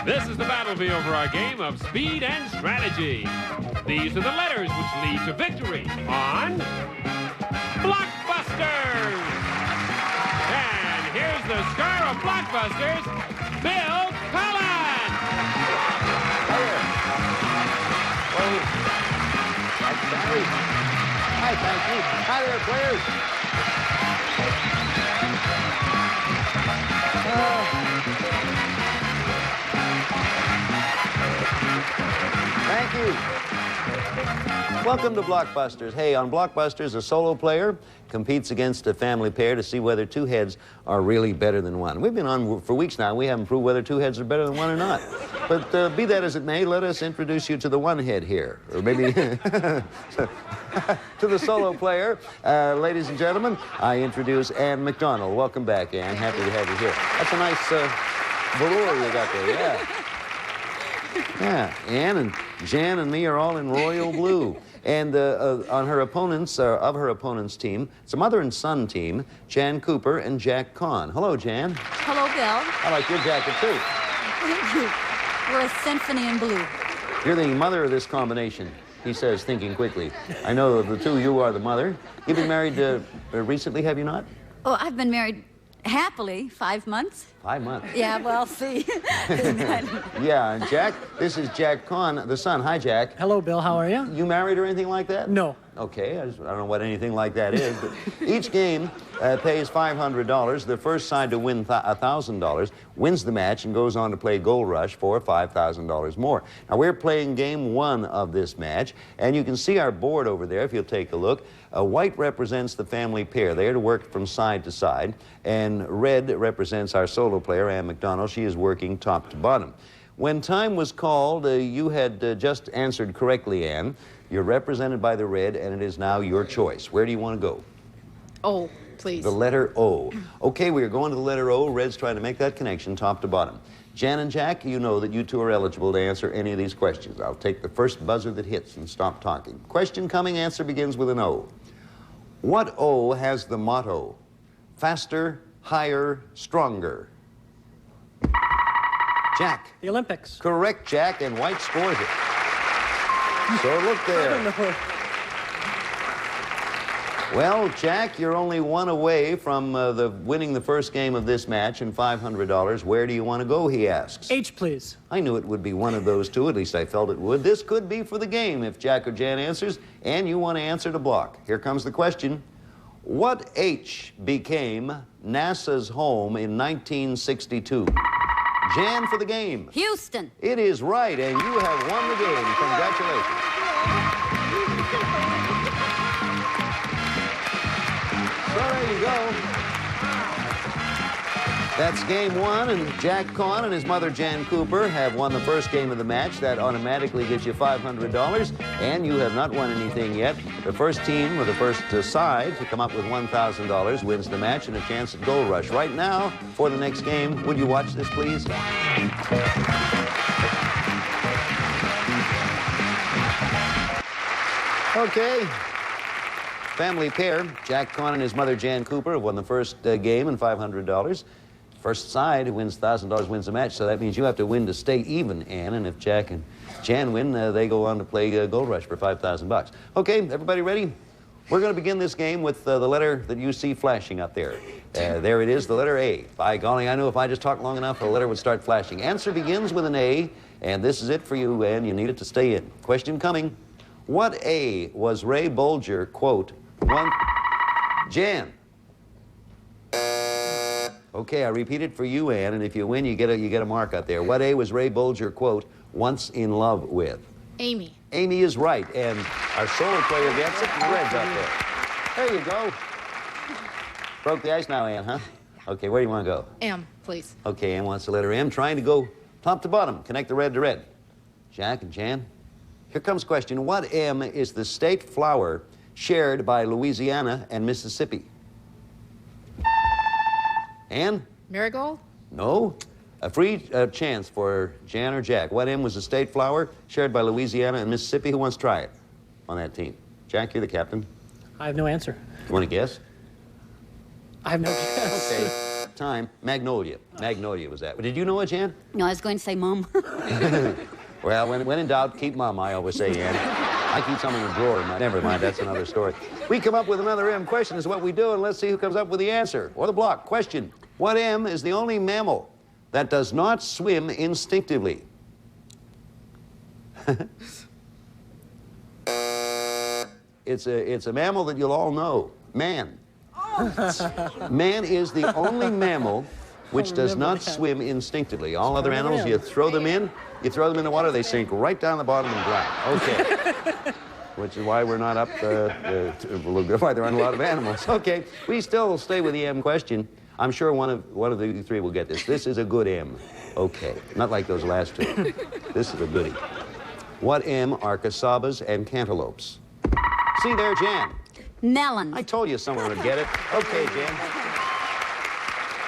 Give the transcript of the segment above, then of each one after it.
This is the battlefield for our game of speed and strategy. These are the letters which lead to victory on Blockbusters. And here's the star of Blockbusters, Bill Cullen. Hi, thank you. Hi there, players. Thank you. Welcome to Blockbusters. Hey, on Blockbusters, a solo player competes against a family pair to see whether two heads are really better than one. We've been on for weeks now. We haven't proved whether two heads are better than one or not. But be that as it may, let us introduce you to the one head here. Or maybe to the solo player. Ladies and gentlemen, I introduce Ann McDonald. Welcome back, Ann. Happy to have you here. That's a nice velour you got there, yeah. Yeah, Ann and Jan and me are all in royal blue. And on her opponents, of her opponent's team, it's a mother and son team, Jan Cooper and Jack Kahn. Hello, Jan. Hello, Bill. I like your jacket, too. Thank you. We're a symphony in blue. You're the mother of this combination, he says, thinking quickly. I know of the two, you are the mother. You've been married recently, have you not? Oh, I've been married happily 5 months. 5 months. Yeah, well, see. Yeah, and Jack, this is Jack Kahn, the son. Hi, Jack. Hello, Bill. How are you? You married or anything like that? No. Okay, I don't know what anything like that is, but each game pays $500. The first side to win $1,000 wins the match and goes on to play Gold Rush for $5,000 more. Now, we're playing game one of this match, and you can see our board over there if you'll take a look. White represents the family pair. They're to work from side to side, and red represents our solo player, Ann McDonald. She is working top to bottom. When time was called, you had just answered correctly, Ann. You're represented by the red, and it is now your choice. Where do you want to go? O, please. The letter O. Okay, we are going to the letter O. Red's trying to make that connection top to bottom. Jan and Jack, you know that you two are eligible to answer any of these questions. I'll take the first buzzer that hits and stop talking. Question coming, answer begins with an O. What O has the motto, faster, higher, stronger? Jack. The Olympics. Correct, Jack, and White scores it. So look there. I don't know. Well, Jack, you're only one away from winning the first game of this match and $500. Where do you want to go, he asks. H, please. I knew it would be one of those two. At least I felt it would. This could be for the game if Jack or Jan answers, and you want to answer to block. Here comes the question. What H became NASA's home in 1962? Jan for the game. Houston. It is right, and you have won the game. Congratulations. So there you go. That's game one, and Jack Kahn and his mother, Jan Cooper, have won the first game of the match. That automatically gives you $500, and you have not won anything yet. The first team, or the first side, to come up with $1,000 wins the match and a chance at Gold Rush. Right now, for the next game, would you watch this, please? Okay. Family pair, Jack Kahn and his mother, Jan Cooper, have won the first game and $500. First side who wins $1,000 wins the match, so that means you have to win to stay even, Ann. And if Jack and Jan win, they go on to play Gold Rush for $5,000. Okay, everybody ready? We're going to begin this game with the letter that you see flashing up there. There it is, the letter A. By golly, I knew if I just talked long enough, the letter would start flashing. Answer begins with an A, and this is it for you, Ann. You need it to stay in. Question coming. What A was Ray Bolger, quote, one... Jan. Okay, I repeat it for you, Ann, and if you win, you get a mark out there. What A was Ray Bolger, quote, once in love with? Amy. Amy is right, and our solo player gets it, and the red's up there. There you go. Broke the ice now, Ann, huh? Okay, where do you want to go? M, please. Okay, Ann wants the letter M, trying to go top to bottom, connect the red to red. Jack and Jan, here comes question. What M is the state flower shared by Louisiana and Mississippi? Ann? Marigold? No. A free chance for Jan or Jack. What M was the state flower shared by Louisiana and Mississippi? Who wants to try it on that team? Jack, you're the captain. I have no answer. You want to guess? I have no guess. Okay. time, Magnolia. Magnolia was that. Did you know it, Jan? No, I was going to say Mom. Well, when in doubt, keep Mom, I always say, Jan. I keep some in the drawer. Never mind, that's another story. We come up with another M question is what we do, and let's see who comes up with the answer. Or the block. Question. What M is the only mammal that does not swim instinctively? It's a mammal that you'll all know. Man. Man is the only mammal which does not swim instinctively. All other animals, you throw them in the water, they sink right down the bottom and drown. Okay. Which is why we're not up, why there aren't a lot of animals. Okay, we still stay with the M question. I'm sure one of the three will get this. This is a good M. Okay, not like those last two. This is a goodie. What M are cassavas and cantaloupes? See there, Jan. Melon. I told you someone would get it. Okay, Jan.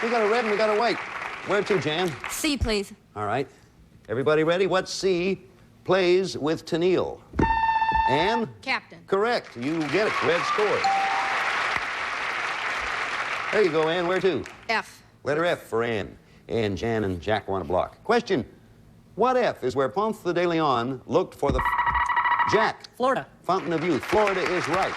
We got a red and we got a white. Where to, Jan? C, please. All right. Everybody ready? What C plays with Tennille? Ann? Captain. Correct. You get it. Red scores. There you go, Ann. Where to? F. Letter F for Ann. And Jan and Jack were on a block. Question. What F is where Ponce de Leon looked for the... Jack. Florida. Fountain of Youth. Florida is right.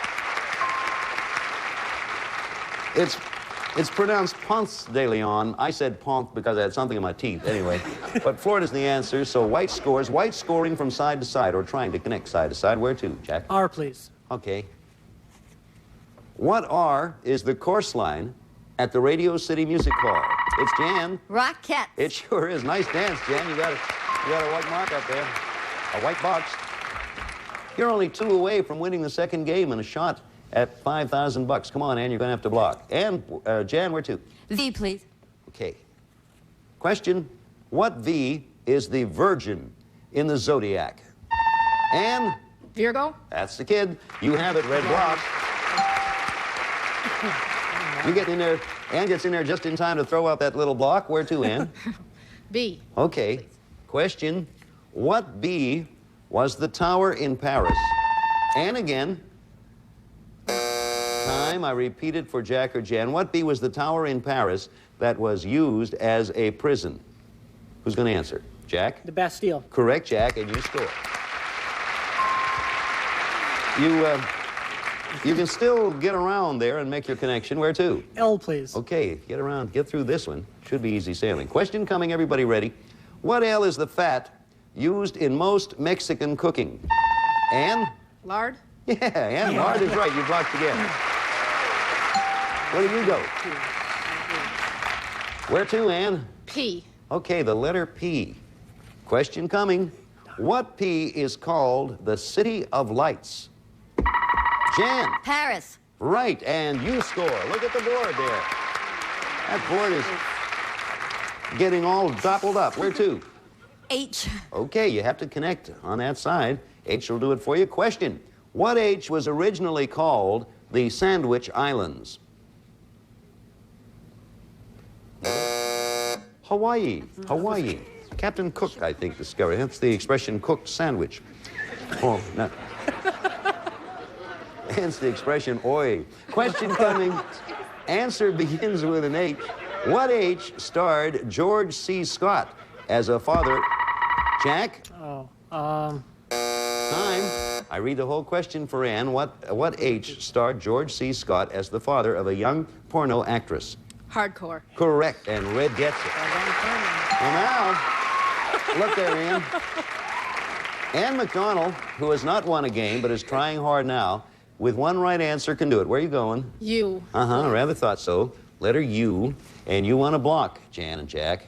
It's pronounced Ponce de Leon. I said Ponce because I had something in my teeth. Anyway, but Florida's the answer, so white scores. White scoring from side to side, or trying to connect side to side. Where to, Jack? R, please. Okay. What R is the course line at the Radio City Music Hall? It's Jan. Rocket. It sure is. Nice dance, Jan. You got a white mark up there. A white box. You're only 2 away from winning the second game and a shot at $5,000. Come on, Ann, you're going to have to block. And Jan, where to? V, please. Okay. Question. What V is the Virgin in the zodiac? Ann? Virgo. That's the kid. You have it, red block. You get in there. Ann gets in there just in time to throw out that little block. Where to, Ann? B. Okay. Question. What B was the tower in Paris? Ann again. Time. I repeat it for Jack or Jan. What B was the tower in Paris that was used as a prison? Who's going to answer? Jack? The Bastille. Correct, Jack, and you score. You can still get around there and make your connection. Where to? L, please. Okay, get around, get through this one. Should be easy sailing. Question coming, everybody ready. What L is the fat used in most Mexican cooking? Ann? Lard. Yeah, Ann, lard is right. You blocked again. Where do you go? Where to, Ann? P. Okay, the letter P. Question coming. What P is called the City of Lights? Jan. Paris. Right, and you score. Look at the board there. That board is getting all doppled up. Where to? H. Okay, you have to connect on that side. H will do it for you. Question. What H was originally called the Sandwich Islands? Hawaii. Hawaii. Captain Cook, I think, discovered. That's the expression cooked sandwich. Oh, no. Hence the expression oi. Question coming. Answer begins with an H. What H starred George C. Scott as a father? Jack? Oh, Time. I read the whole question for Ann. What H starred George C. Scott as the father of a young porno actress? Hardcore. Correct, and Red gets it. Well, now, look there, Ann. Ann McDonald, who has not won a game but is trying hard now, with one right answer can do it. Where are you going? U. Uh-huh, rather thought so. Letter U, and you want a block, Jan and Jack.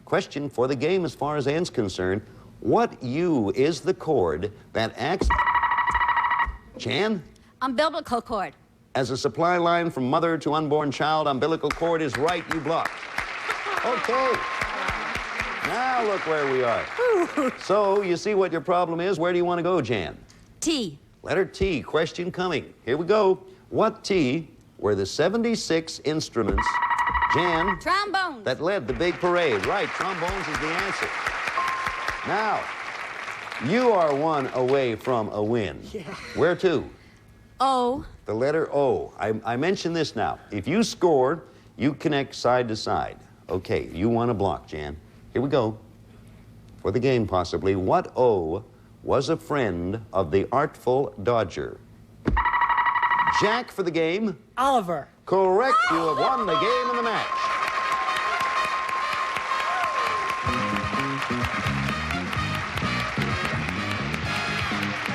Question for the game as far as Ann's concerned. What U is the chord that acts... Jan? Umbilical cord. As a supply line from mother to unborn child, umbilical cord is right, you block. Okay. Now look where we are. So, you see what your problem is? Where do you want to go, Jan? T. Letter T, question coming. Here we go. What T were the 76 instruments, Jan, Trombone. that led the big parade? Right, trombones is the answer. Now, you are one away from a win. Yeah. Where to? O. The letter O. I mention this now. If you score You connect side to side. Okay, you want a block, Jan. Here we go. For the game, possibly. What O was a friend of the Artful Dodger? Jack for the game. Oliver. Correct. You have won the game and the match.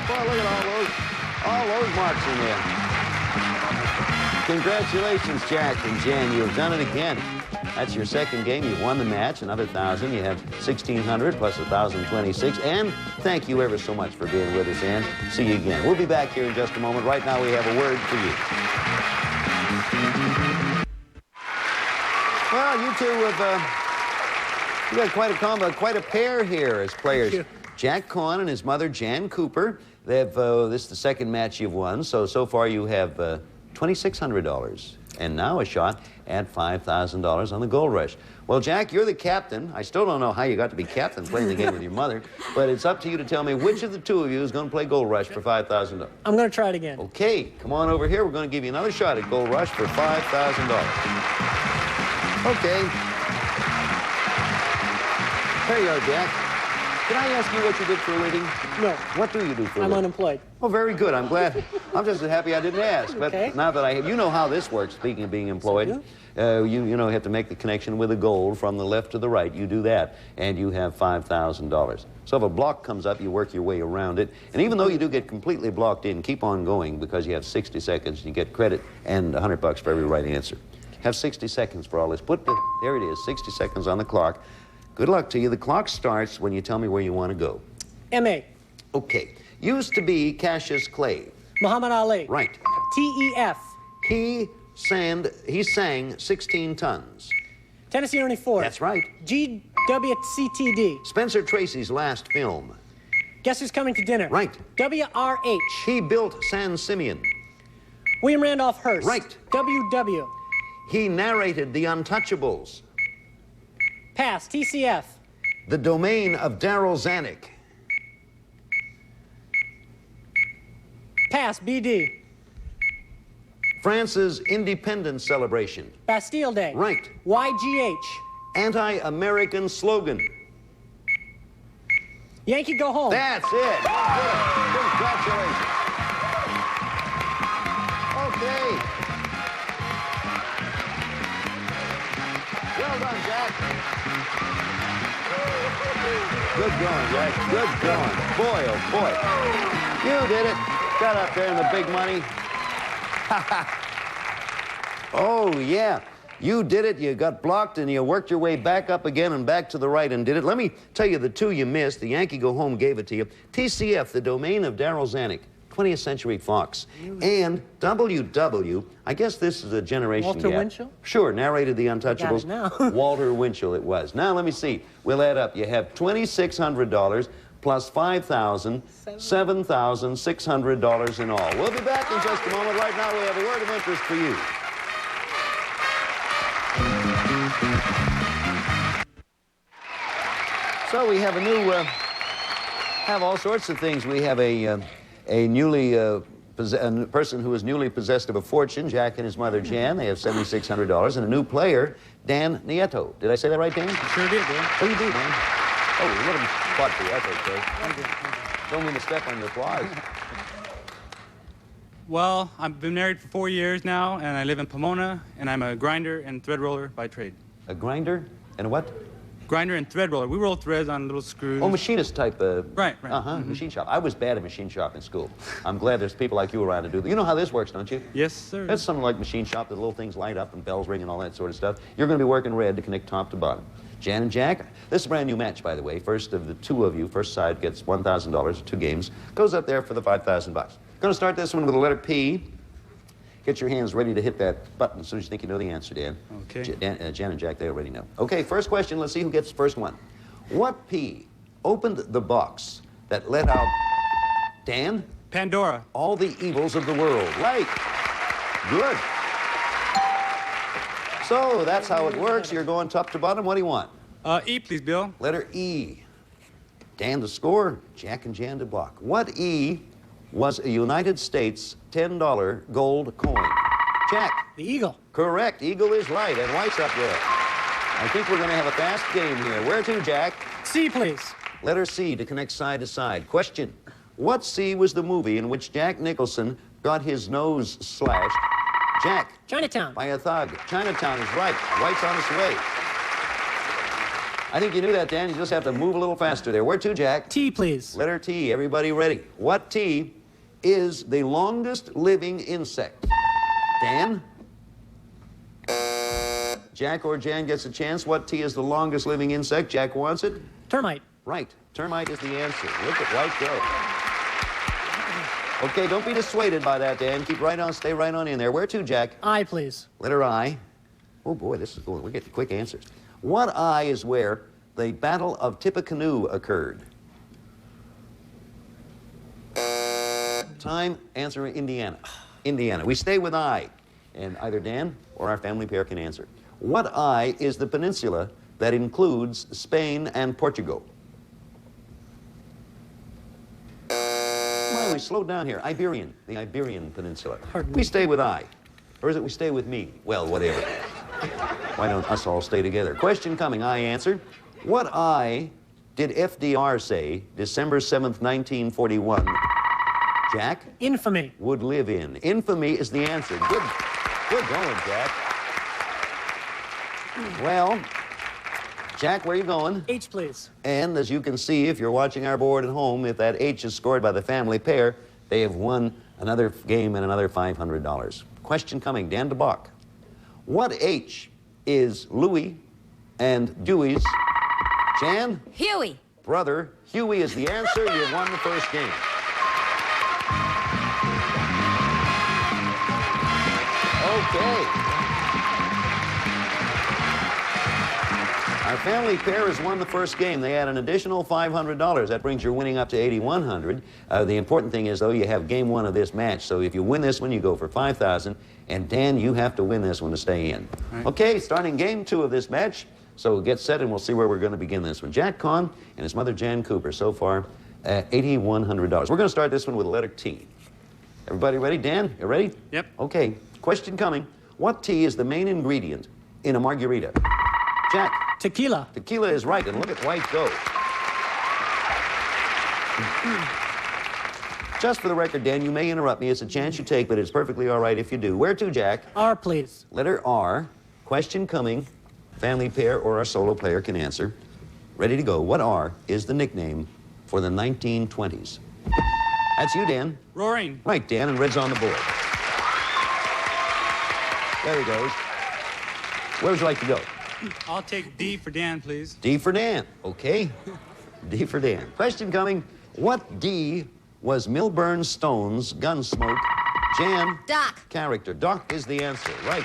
Well, look at all those marks in there. Congratulations, Jack and Jan. You have done it again. That's your second game. You've won the match, another 1,000. You have 1,600 plus 1,026. And thank you ever so much for being with us, Ann. See you again. We'll be back here in just a moment. Right now, we have a word for you. Well, you two have you got quite a combo, quite a pair here as players. Thank you. Jack Cohen and his mother, Jan Cooper. They've this is the second match you've won. So far you have $2,600. And now a shot at $5,000 on the Gold Rush. Well, Jack, you're the captain. I still don't know how you got to be captain playing the game with your mother, but it's up to you to tell me which of the two of you is going to play Gold Rush for $5,000. I'm going to try it again. Okay, come on over here. We're going to give you another shot at Gold Rush for $5,000. Okay. There you are, Jack. Can I ask you what you did for a living? No. What do you do for a I'm living? unemployed. Oh, very good. I'm glad. I'm just happy I didn't ask. But Okay. now that I have, you know how this works, speaking of being employed. You know, have to make the connection with the gold from the left to the right. You do that, and you have $5,000. So if a block comes up, you work your way around it. And even though you do get completely blocked in, keep on going because you have 60 seconds. You get credit and $100 for every right answer. Have 60 seconds for all this. There it is, 60 seconds on the clock. Good luck to you. The clock starts when you tell me where you want to go. M.A. Okay. Used to be Cassius Clay. Muhammad Ali. Right. T.E.F. He sang 16 tons. Tennessee Ernie Ford. That's right. G.W.C.T.D. Spencer Tracy's last film. Guess Who's Coming to Dinner. Right. W.R.H. He built San Simeon. William Randolph Hearst. Right. W.W. He narrated The Untouchables. Pass. T.C.F. The Domain of Daryl Zanuck. Pass. B.D. France's independence celebration. Bastille Day. Right. Y.G.H. Anti-American slogan. Yankee Go Home. That's it. Good. Congratulations. Okay. Well done, Jack. Good going, Jack. Good going. Boy, oh boy. You did it. Got up there in the big money. Oh, yeah. You did it. You got blocked, and you worked your way back up again and back to the right and did it. Let me tell you the two you missed. The Yankee Go Home gave it to you. TCF, The Domain of Daryl Zanuck, 20th Century Fox. And WW, I guess this is a generation Walter gap. Winchell? Sure, narrated The Untouchables. Got it now. Walter Winchell it was. Now, let me see. We'll add up. You have $2,600 plus $5,000, $7,600 in all. We'll be back in just a moment. Right now, we have a word of interest for you. So we have a new, have all sorts of things. We have a newly, a person who is newly possessed of a fortune, Jack and his mother, Jan. They have $7,600. And a new player, Dan Nieto. Did I say that right, Dan? Sure did, Dan. Oh, you did, Dan. Oh, let him spot for you. That's okay. Don't mean to step on your applause. Well, I've been married for 4 years now, and I live in Pomona, and I'm a grinder and thread roller by trade. A grinder and a what? Grinder and thread roller. We roll threads on little screws. Oh, machinist type. Right. Machine shop. I was bad at machine shop in school. I'm glad there's people like you around to do that. You know how this works, don't you? Yes, sir. That's something like machine shop. The little things light up and bells ring and all that sort of stuff. You're going to be working red to connect top to bottom. Jan and Jack, this is a brand new match, by the way. First of the two of you, first side gets $1,000, 2 games. Goes up there for the $5,000. Going to start this one with the letter P. Get your hands ready to hit that button as soon as you think you know the answer, Dan. Okay. Jan and Jack, they already know. Okay, first question. Let's see who gets the first one. What P opened the box that let out, Dan? Pandora. All the evils of the world. Right. Good. So that's how it works. You're going top to bottom. What do you want? E, please, Bill. Letter E. Dan to score, Jack and Jan to block. What E was a United States $10 gold coin? Jack. The eagle. Correct. Eagle is right, and White's up there. I think we're going to have a fast game here. Where to, Jack? C, please. Letter C to connect side to side. Question. What C was the movie in which Jack Nicholson got his nose slashed? Jack. Chinatown. By a thug. Chinatown is right. White's on its way. I think you knew that, Dan. You just have to move a little faster there. Where to, Jack? T, please. Letter T. Everybody ready? What T is the longest living insect? Dan? Jack or Jan gets a chance. What T is the longest living insect? Jack wants it. Termite. Right. Termite is the answer. Look at White go. Okay, don't be dissuaded by that, Dan. Keep right on, stay right on in there. Where to, Jack? I, please. Letter I. Oh, boy, this is going. We're getting quick answers. What I is where the Battle of Tippecanoe occurred? Time, answer, Indiana. Indiana. We stay with I, and either Dan or our family pair can answer. What I is the peninsula that includes Spain and Portugal? Well, we slowed down here. Iberian, the Iberian Peninsula. Pardon We me. stay with I. Or is it we stay with me? Well, whatever. Why don't us all stay together? Question coming, I answer. What I did FDR say December 7th, 1941? Jack? Infamy. Would live in. Infamy is the answer. Good going, Jack. Well, Jack, where are you going? H, please. And as you can see, if you're watching our board at home, if that H is scored by the family pair, they have won another game and another $500. Question coming, Dan DeBach. What H is Louis and Dewey's, Jan? Huey. Brother. Huey is the answer. You've won the first game. Okay. Our family pair has won the first game. They add an additional $500. That brings your winning up to $8,100. The important thing is, though, you have game one of this match. So if you win this one, you go for $5,000. And Dan, you have to win this one to stay in. Right. Okay, starting game two of this match. So get set, and we'll see where we're going to begin this one. Jack Kahn and his mother, Jan Cooper, so far, $8,100. We're going to start this one with a letter T. Everybody ready? Dan, you ready? Yep. Okay, question coming. What tea is the main ingredient in a margarita? Jack. Tequila. Tequila is right, and look at White go. Just for the record, Dan, you may interrupt me. It's a chance you take, but it's perfectly all right if you do. Where to, Jack? R, please. Letter R. Question coming. Family pair or a solo player can answer. Ready to go. What R is the nickname for the 1920s? That's you, Dan. Roaring. Right, Dan, and red's on the board. There he goes. Where would you like to go? I'll take D for Dan, please. D for Dan. Okay. D for Dan. Question coming. What D was Milburn Stone's Gunsmoke? Jan. Doc. Character. Doc is the answer. Right.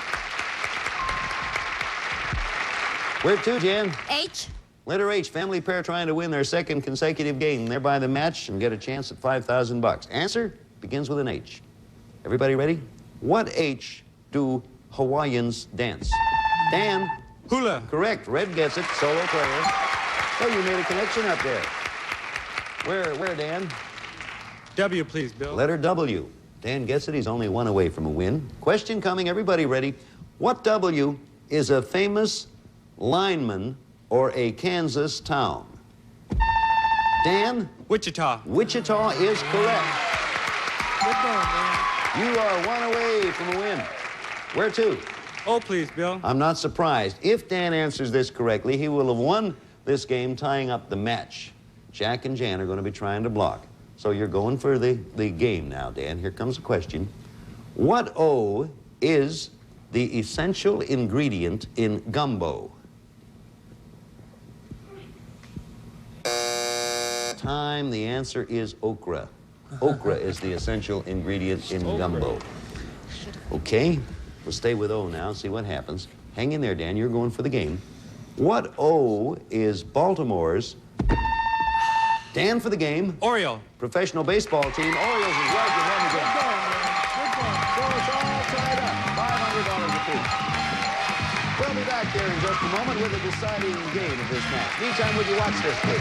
Where to, Jan? H. Letter H. Family pair trying to win their second consecutive game, thereby the match, and get a chance at $5,000. Answer begins with an H. Everybody ready? What H do Hawaiians dance? Dan. Hula. Correct. Red gets it. Solo player. So you made a connection up there. Where, Dan? W, please, Bill. Letter W. Dan gets it. He's only one away from a win. Question coming. Everybody ready? What W is a famous lineman or a Kansas town? Dan? Wichita. Wichita is correct. Good going, man. You are one away from a win. Where to? O, please, Bill. I'm not surprised. If Dan answers this correctly, he will have won this game, tying up the match. Jack and Jan are going to be trying to block. So you're going for the game now, Dan. Here comes the question. What O is the essential ingredient in gumbo? Time. The answer is okra. Okra is the essential ingredient in gumbo. Okay, we'll stay with O now, see what happens. Hang in there, Dan. You're going for the game. What O is Baltimore's? Dan for the game. Oriole. Professional baseball team. Orioles is right. You won the game. Good going, man. So it's all tied up. $500 apiece. We'll be back there in just a moment with the deciding game of this match. Meantime, would you watch this, please?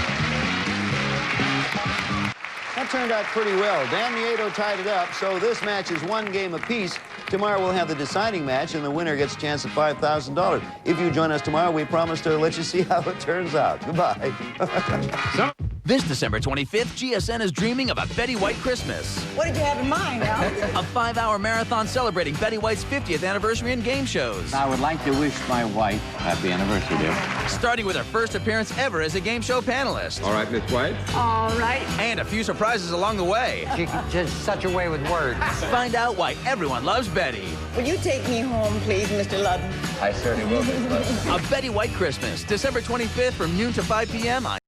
That turned out pretty well. Dan Nieto tied it up, so this match is 1 game apiece. Tomorrow we'll have the deciding match, and the winner gets a chance at $5,000. If you join us tomorrow, we promise to let you see how it turns out. Goodbye. This December 25th, GSN is dreaming of a Betty White Christmas. What did you have in mind, Al? A 5-hour marathon celebrating Betty White's 50th anniversary and game shows. I would like to wish my wife happy anniversary, dear. Starting with her first appearance ever as a game show panelist. All right, Miss White. All right. And a few surprises along the way. She's just such a way with words. Find out why everyone loves Betty. Will you take me home, please, Mr. Ludden? I certainly will, Miss White. A Betty White Christmas, December 25th from noon to 5 p.m. on